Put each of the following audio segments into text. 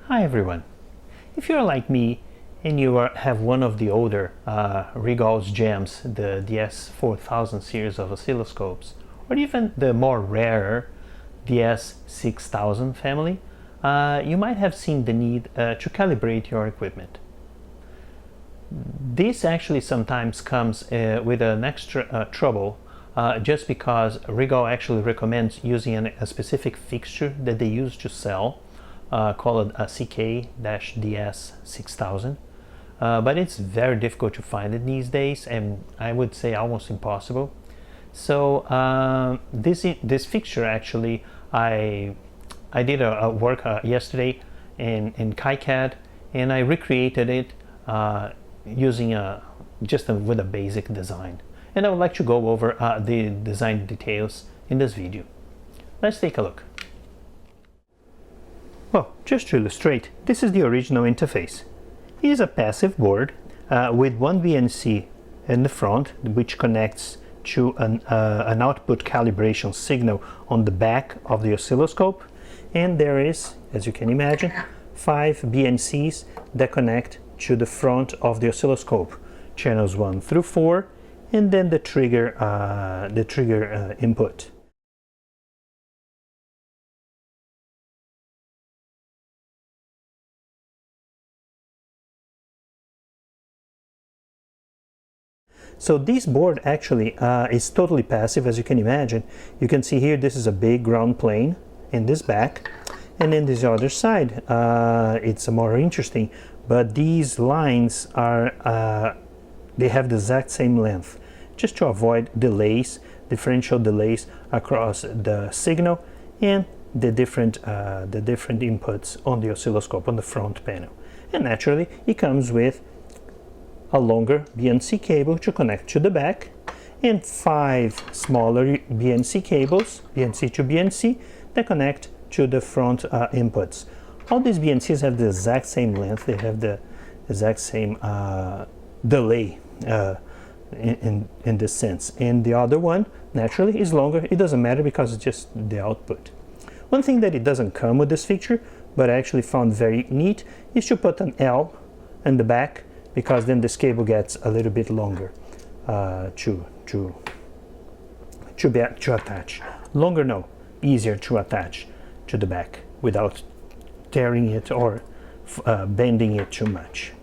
Hi everyone. If you're like me and you have one of the older Regal's gems, the DS4000 series of oscilloscopes, or even the more rarer DS6000 family, you might have seen the need to calibrate your equipment. This actually sometimes comes with an extra trouble just because Regal actually recommends using a specific fixture that they use to sell called a CK-DS6000. But it's very difficult to find it these days, and I would say almost impossible. So this fixture actually, I did a work yesterday in KiCad, and I recreated it using with a basic design. And I would like to go over the design details in this video. Let's take a look. Well, just to illustrate, this is the original interface. It is a passive board with one BNC in the front, which connects to an output calibration signal on the back of the oscilloscope, and there is, as you can imagine, 5 BNCs that connect to the front of the oscilloscope, channels 1 through 4, and then the trigger input. So this board actually is totally passive, as you can imagine. You can see here this is a big ground plane in this back, and then this other side it's more interesting, but these lines are they have the exact same length, just to avoid delays, differential delays across the signal and the different inputs on the oscilloscope on the front panel. And naturally it comes with a longer BNC cable to connect to the back, and 5 smaller BNC cables, BNC to BNC, that connect to the front inputs. All these BNCs have the exact same length, they have the exact same delay in this sense. And the other one, naturally, is longer. It doesn't matter because it's just the output. One thing that it doesn't come with this feature, but I actually found very neat, is to put an L in the back, because then this cable gets a little bit longer to attach. Longer, no, easier to attach to the back without tearing it or bending it too much.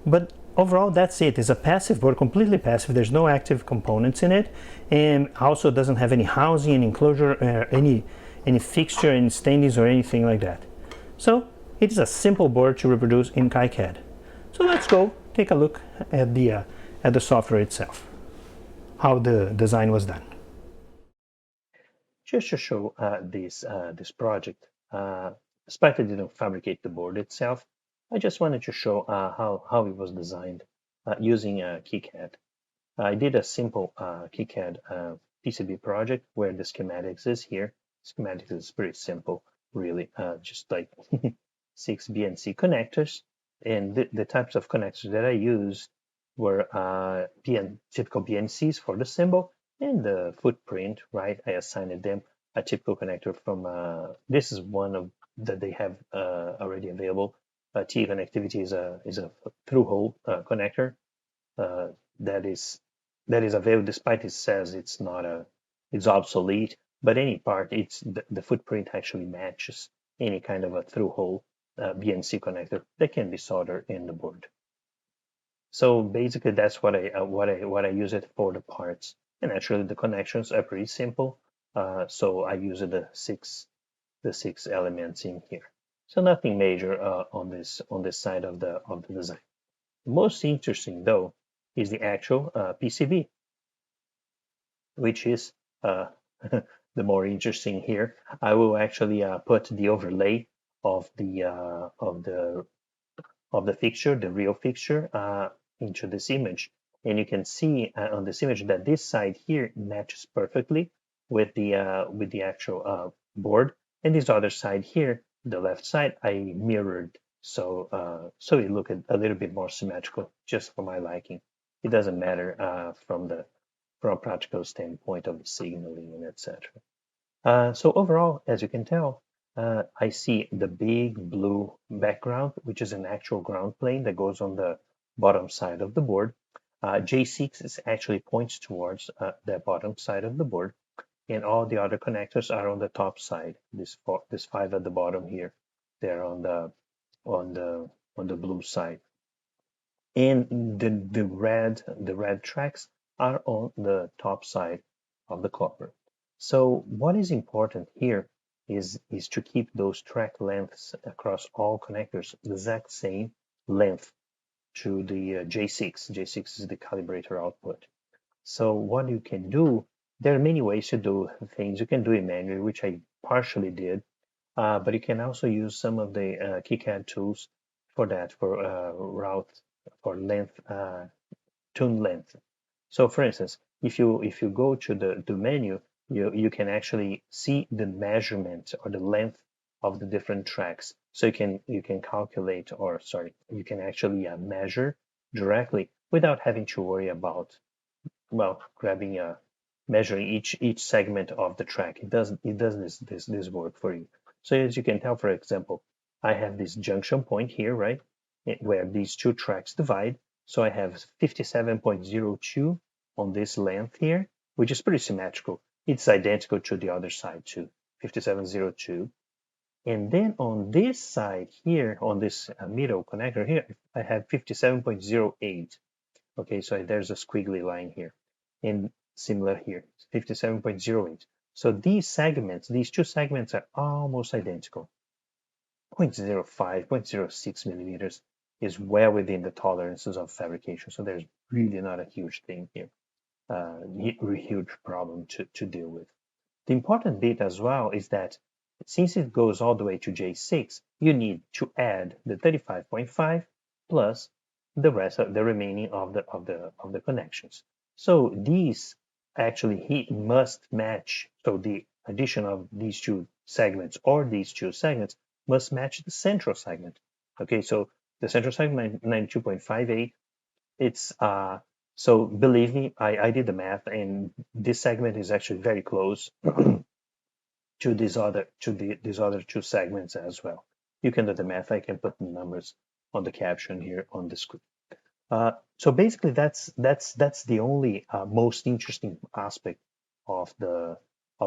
But overall, that's it. It's a passive board, completely passive. There's no active components in it, and also doesn't have any housing, any enclosure, any fixture, any standings or anything like that. So it is a simple board to reproduce in KiCad. So let's go take a look at the software itself, how the design was done. Just to show this project, despite I didn't fabricate the board itself, I just wanted to show how it was designed using KiCad. I did a simple KiCad PCB project where the schematics is here. Schematics is pretty simple, really, just like 6 BNC connectors. And the types of connectors that I used were typical BNCs for the symbol, and the footprint, right? I assigned them a typical connector from, this is one of that they have already available. T connectivity is a through-hole connector that is available, despite it says it's obsolete, but any part, the footprint actually matches any kind of a through-hole BNC connector that can be soldered in the board. So basically, that's what I use it for the parts. And actually, the connections are pretty simple. So I use the six elements in here. So nothing major on this side of the design. Most interesting though is the actual PCB, which is the more interesting here. I will actually put the overlay of the fixture, the real fixture, into this image, and you can see on this image that this side here matches perfectly with the actual board, and this other side here, the left side, I mirrored so it looked a little bit more symmetrical, just for my liking. It doesn't matter from a practical standpoint of the signaling and etc. So overall, as you can tell, I see the big blue background, which is an actual ground plane that goes on the bottom side of the board. J6 is actually points towards the bottom side of the board, and all the other connectors are on the top side. This five at the bottom here, they're on the blue side, and the red tracks are on the top side of the copper. So what is important here is to keep those track lengths across all connectors the exact same length to the J6. J6 is the calibrator output. So what you can do, there are many ways to do things. You can do it manually, which I partially did, but you can also use some of the KiCad tools for that, for route, for length, tune length. So for instance, if you go to the menu, you can actually see the measurement or the length of the different tracks. So you can calculate, or sorry, you can actually measure directly without having to worry about, well, grabbing measuring each segment of the track. It does this work for you. So as you can tell, for example, I have this junction point here, right, where these two tracks divide. So I have 57.02 on this length here, which is pretty symmetrical. It's identical to the other side too, 5702. And then on this side here, on this middle connector here, I have 57.08. Okay, so there's a squiggly line here, and similar here, 57.08. So these segments, these two segments are almost identical. 0.05, 0.06 millimeters is well within the tolerances of fabrication. So there's really not a huge thing here, huge problem to deal with. The important bit as well is that since it goes all the way to J6, you need to add the 35.5 plus the rest of the remaining of the connections. So these actually must match. So the addition of these two segments or these two segments must match the central segment. Okay, so the central segment 92.58. It's so believe me, I did the math, and this segment is actually very close to these other two segments as well. You can do the math. I can put the numbers on the caption here on the screen. So basically, that's the only most interesting aspect of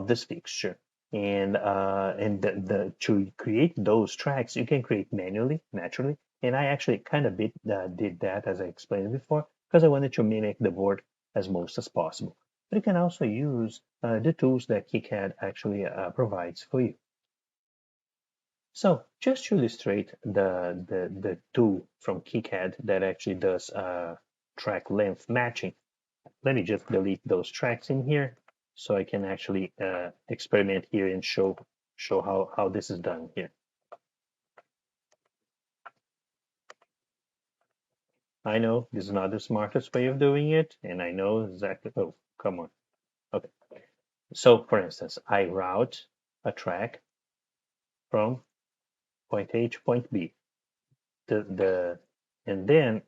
this fixture. And to create those tracks, you can create manually, naturally. And I actually kind of did that, as I explained before, because I wanted to mimic the board as most as possible. But you can also use the tools that KiCad actually provides for you. So just to illustrate the tool from KiCad that actually does track length matching, let me just delete those tracks in here so I can actually experiment here and show how this is done here. I know this is not the smartest way of doing it, and I know exactly. Oh, come on. Okay. So for instance, I route a track from point A to point B. And then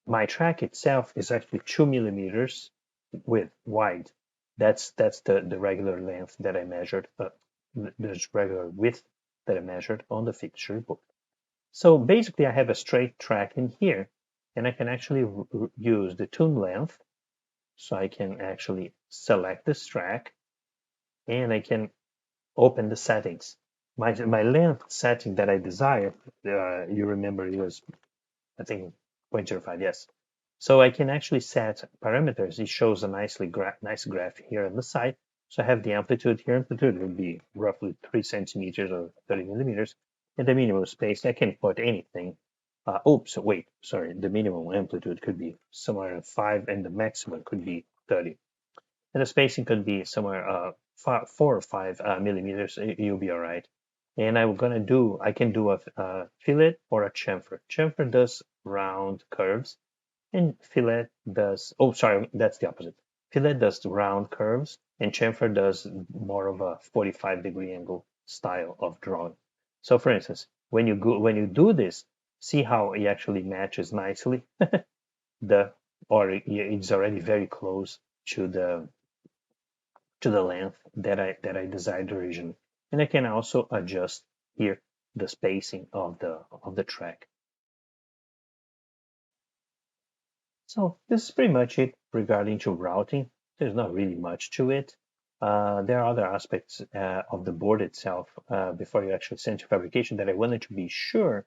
my track itself is actually 2 millimeters wide. That's the regular length that I measured. There's regular width that I measured on the fixture book. So basically, I have a straight track in here, and I can actually use the tune length. So I can actually select this track, and I can open the settings. My length setting that I desire, you remember it was, I think, 0.05, yes. So I can actually set parameters. It shows a nice graph here on the side. So I have the amplitude here. Amplitude will be roughly 3 centimeters or 30 millimeters. And the minimum space, I can put anything. Oops, wait, sorry. The minimum amplitude could be somewhere 5, and the maximum could be 30. And the spacing could be somewhere 4 or 5 millimeters. You'll be all right. And I can do a fillet or a chamfer. Chamfer does round curves, and fillet does, oh, sorry, that's the opposite. Fillet does round curves, and chamfer does more of a 45-degree angle style of drawing. So for instance, when you do this, see how it actually matches nicely. It's already very close to to the length that I desired originally. And I can also adjust here the spacing of the track. So this is pretty much it regarding to routing. There's not really much to it. There are other aspects of the board itself before you actually send to fabrication that I wanted to be sure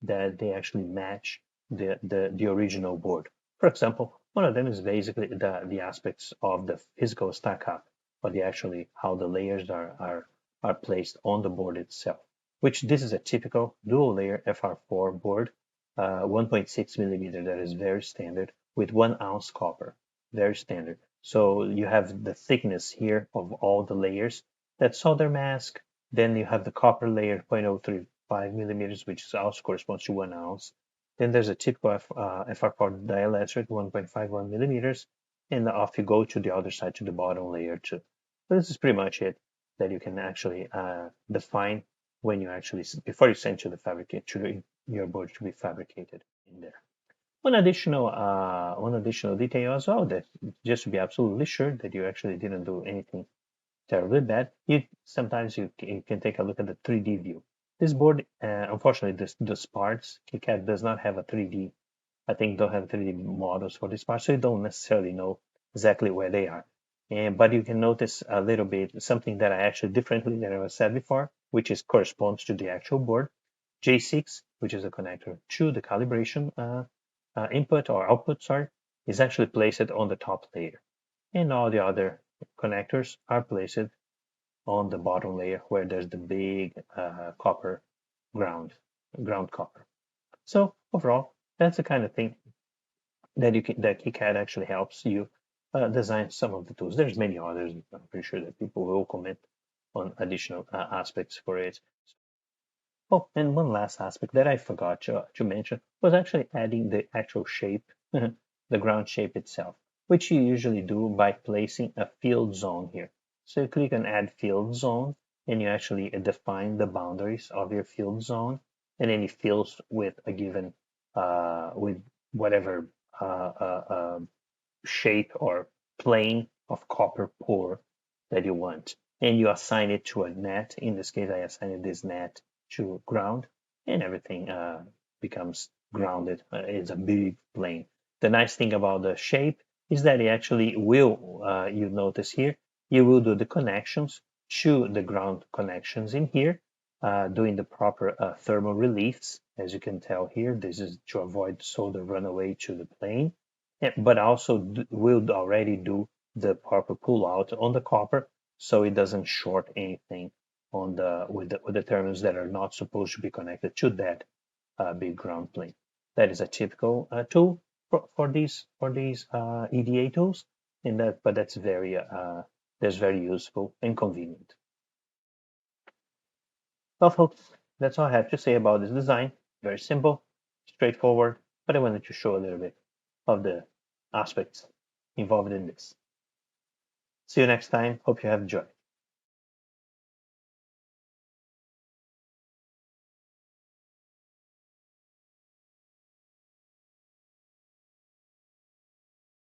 that they actually match the original board. For example, one of them is basically the aspects of the physical stack up, or how the layers are placed on the board itself, which this is a typical dual layer FR4 board, 1.6 millimeter, that is very standard, with 1 ounce copper, very standard. So you have the thickness here of all the layers. That's solder mask. Then you have the copper layer, 0.035 millimeters, which also corresponds to 1 ounce. Then there's a typical FR4 dielectric, 1.51 millimeters. And off you go to the other side, to the bottom layer too. So this is pretty much it that you can actually define when you actually, before you send to the fabricator, your board to be fabricated in there. One additional detail as well, that just to be absolutely sure that you actually didn't do anything terribly bad, sometimes you can take a look at the 3D view. This board, unfortunately, this parts, KiCad does not have a 3D. I think don't have 3D models for this part, so you don't necessarily know exactly where they are. But you can notice a little bit something that I actually differently than I said before, which corresponds to the actual board. J6, which is a connector to the calibration input or output, sorry, is actually placed on the top layer. And all the other connectors are placed on the bottom layer where there's the big copper ground copper. So overall, that's the kind of thing that KiCad actually helps you design some of the tools. There's many others. I'm pretty sure that people will comment on additional aspects for it. Oh, and one last aspect that I forgot to mention was actually adding the actual shape, the ground shape itself, which you usually do by placing a field zone here. So you click on Add Field Zone, and you actually define the boundaries of your field zone, and then it fills with a given, with whatever shape or plane of copper pour that you want. And you assign it to a net. In this case, I assigned this net to ground, and everything becomes grounded. It's a big plane. The nice thing about the shape is that it actually will, you notice here, you will do the connections to the ground connections in here, doing the proper thermal reliefs. As you can tell here, this is to avoid solder run away to the plane, but also will already do the proper pull out on the copper, so it doesn't short anything on with the terminals that are not supposed to be connected to that big ground plane. That is a typical tool for these EDA tools, but that's very useful and convenient. Well, folks, that's all I have to say about this design. Very simple, straightforward, but I wanted to show a little bit of the aspects involved in this. See you next time. Hope you have enjoyed.